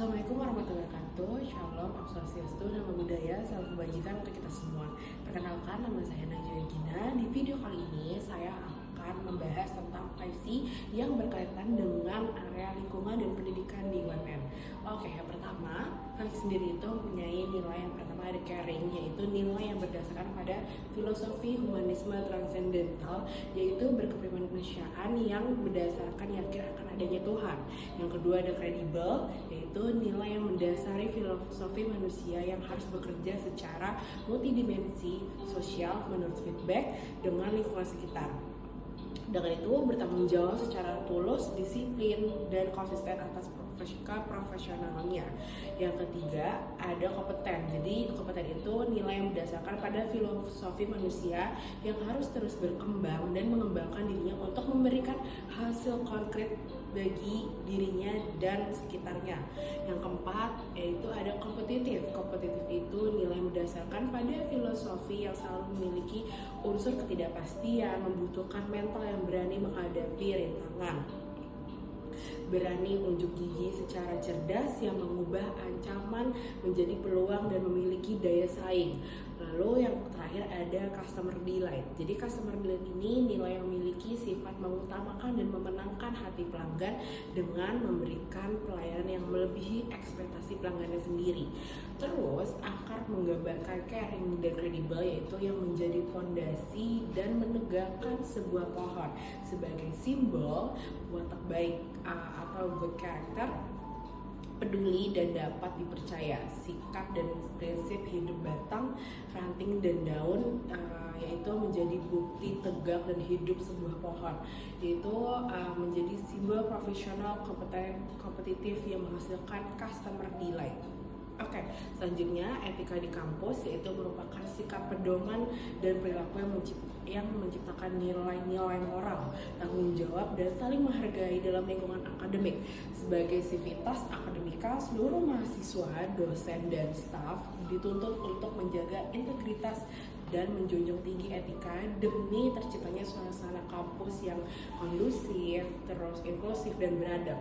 Assalamualaikum warahmatullahi wabarakatuh. Shalom, Om Swastiastu, nama budaya, salam kebajikan untuk kita semua. Perkenalkan, nama saya Najwa Gina. Di video kali ini saya akan membahas tentang 5C yang berkaitan dengan area lingkungan dan pendidikan di UMN. Oke, yang pertama, 5C sendiri itu mempunyai nilai yang pertama ada caring, yaitu nilai yang berdasarkan pada filosofi humanisme transendental, yaitu berkemanusiaan yang berdasarkan yakin akan adanya Tuhan. Yang kedua ada kredibel, yaitu nilai yang mendasari filosofi manusia yang harus bekerja secara multidimensi sosial menurut feedback dengan lingkungan sekitar. Dengan itu bertanggung jawab secara tulus, disiplin, dan konsisten atas profesionalnya. Yang ketiga ada kompeten. Jadi kompeten itu nilai yang berdasarkan pada filosofi manusia yang harus terus berkembang dan mengembangkan dirinya untuk memberikan hasil konkret bagi dirinya dan sekitarnya. Yang keempat yaitu ada kompetitif. Kompetitif itu nilai yang berdasarkan pada filosofi yang selalu memiliki unsur ketidakpastian, membutuhkan mental yang berani menghadapi rintangan, berani unjuk gigi secara cerdas yang mengubah ancaman menjadi peluang dan memiliki daya saing. Lalu yang terakhir ada customer delight. Jadi customer delight ini nilai yang memiliki sifat mengutamakan dan memenangkan hati pelanggan dengan memberikan pelayanan yang melebihi ekspektasi pelanggannya sendiri. Terus akar menggambarkan caring dan kredibel, yaitu yang menjadi fondasi dan menegakkan sebuah pohon sebagai simbol watak baik atau good character, peduli dan dapat dipercaya, sikap dan prinsip hidup batang, ranting dan daun, yaitu menjadi bukti tegak dan hidup sebuah pohon, yaitu menjadi simbol profesional, kompeten, kompetitif yang menghasilkan customer delight. Oke, selanjutnya etika di kampus, yaitu merupakan sikap pedoman dan perilaku yang menciptakan nilai-nilai moral, tanggung jawab, dan saling menghargai dalam lingkungan akademik. Sebagai sivitas akademika, seluruh mahasiswa, dosen, dan staf dituntut untuk menjaga integritas dan menjunjung tinggi etika demi terciptanya suasana kampus yang kondusif, terus inklusif, dan beradab.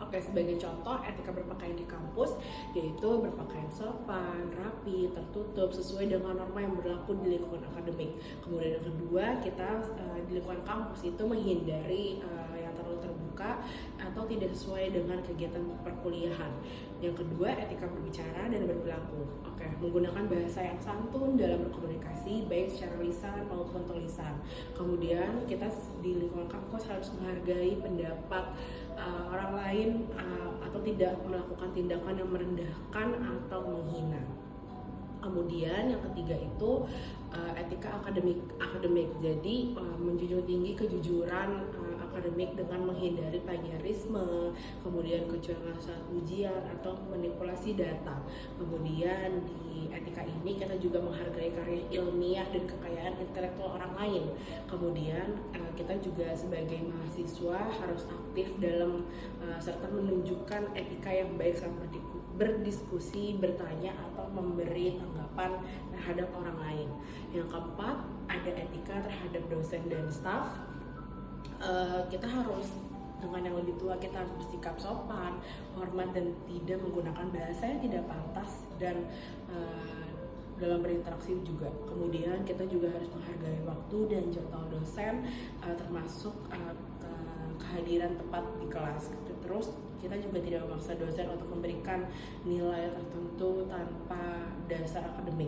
Oke, sebagai contoh etika berpakaian di kampus yaitu berpakaian sopan, rapi, tertutup sesuai dengan norma yang berlaku di lingkungan akademik. Kemudian yang kedua, kita di lingkungan kampus itu menghindari yang terlalu terbuka atau tidak sesuai dengan kegiatan perkuliahan. Yang kedua, etika berbicara dan berperilaku. Oke, menggunakan bahasa yang santun dalam berkomunikasi baik secara lisan maupun tulisan. Kemudian kita di lingkungan kampus harus menghargai pendapat orang lain atau tidak melakukan tindakan yang merendahkan atau menghina. Kemudian yang ketiga itu etika akademik. Jadi menjunjung tinggi kejujuran akademik dengan menghindari plagiarisme, kemudian kecurangan saat ujian atau manipulasi data. Kemudian di etika ini kita juga menghargai karya ilmiah dan kekayaan intelektual orang lain. Kemudian kita juga sebagai mahasiswa harus aktif dalam serta menunjukkan etika yang baik saat berdiskusi, bertanya, atau memberi tanggapan terhadap orang lain. Yang keempat, ada etika terhadap dosen dan staf. Kita harus dengan yang lebih tua, kita harus bersikap sopan, hormat, dan tidak menggunakan bahasa yang tidak pantas dan dalam berinteraksi juga. Kemudian kita juga harus menghargai waktu dan jadwal dosen, termasuk kehadiran tepat di kelas. Terus kita juga tidak memaksa dosen untuk memberikan nilai tertentu tanpa dasar akademik.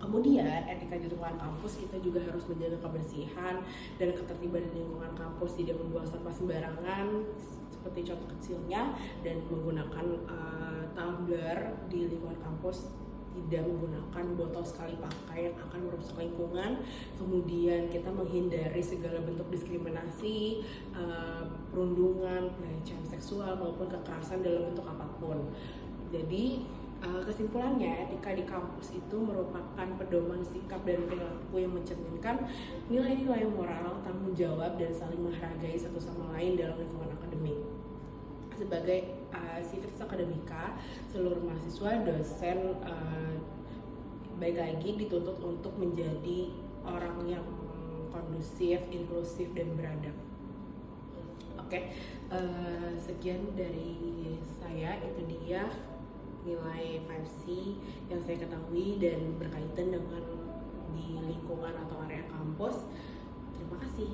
Kemudian etika di lingkungan kampus, kita juga harus menjaga kebersihan dan ketertiban di lingkungan kampus, tidak membuang sampah sembarangan seperti contoh kecilnya, dan menggunakan tumbler di lingkungan kampus, tidak menggunakan botol sekali pakai yang akan merusak lingkungan. Kemudian kita menghindari segala bentuk diskriminasi, perundungan, pelecehan seksual maupun kekerasan dalam bentuk apapun. Jadi kesimpulannya, etika di kampus itu merupakan pedoman sikap dan perilaku yang mencerminkan nilai-nilai moral, tanggung jawab, dan saling menghargai satu sama lain dalam lingkungan akademik. Sebagai sivitas akademika, seluruh mahasiswa, dosen, baik lagi dituntut untuk menjadi orang yang kondusif, inklusif, dan beradab. Oke, sekian dari saya. kuliah, nilai 5C yang saya ketahui dan berkaitan dengan di lingkungan atau area kampus. Terima kasih.